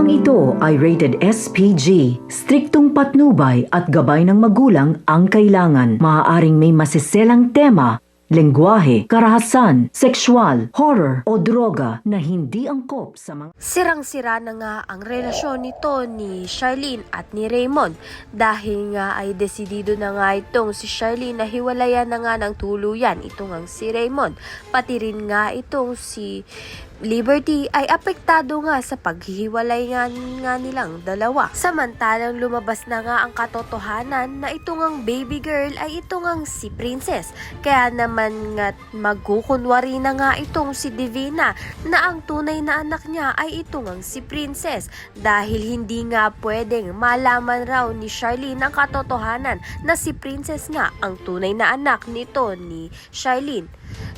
Programang ito ay rated SPG. Striktong patnubay at gabay ng magulang ang kailangan. Maaaring may masiselang tema, lengguwahe, karahasan, sexual, horror o droga na hindi angkop sa mga... Sirang-sira na nga ang relasyon nito ni Charlene at ni Raymond dahil nga ay desidido na nga itong si Charlene na hiwalayan na nga ng tuluyan itong ang si Raymond. Pati rin nga itong si Liberty ay apektado nga sa paghihiwalay nga nilang dalawa. Samantalang lumabas na nga ang katotohanan na itong ang baby girl ay itong ang si Princess. Kaya naman nga magkukunwari na nga itong si Divina na ang tunay na anak niya ay itong ang si Princess dahil hindi nga pwedeng malaman raw ni Charlene ang katotohanan na si Princess nga ang tunay na anak nito ni Charlene.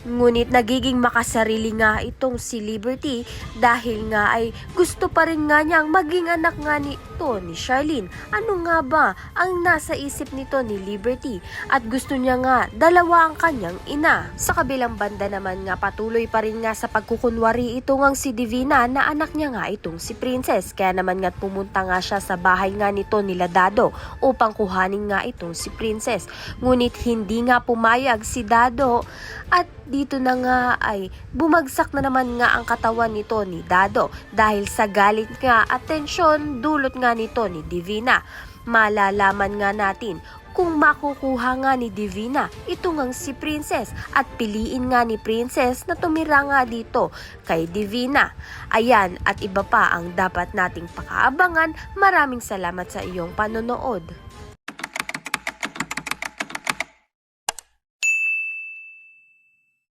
Ngunit nagiging makasarili nga itong si Liberty dahil nga ay gusto pa rin nga niyang maging anak nga nito ni Charlene. Ano nga ba ang nasa isip nito ni Liberty? At gusto niya nga dalawa ang kanyang ina. Sa kabilang banda naman nga patuloy pa rin nga sa pagkukunwari itong ang si Divina na anak niya nga itong si Princess. Kaya naman nga pumunta nga siya sa bahay nga nito nila Dado upang kuhanin nga itong si Princess. Ngunit hindi nga pumayag si Dado at dito na nga ay bumagsak na naman nga ang katawan nito ni Dado dahil sa galit nga at tensyon dulot nga nito ni Divina. Malalaman nga natin kung makukuha nga ni Divina ito ngang si Princess at piliin nga ni Princess na tumira nga dito kay Divina. Ayan at iba pa ang dapat nating pakaabangan. Maraming salamat sa iyong panonood.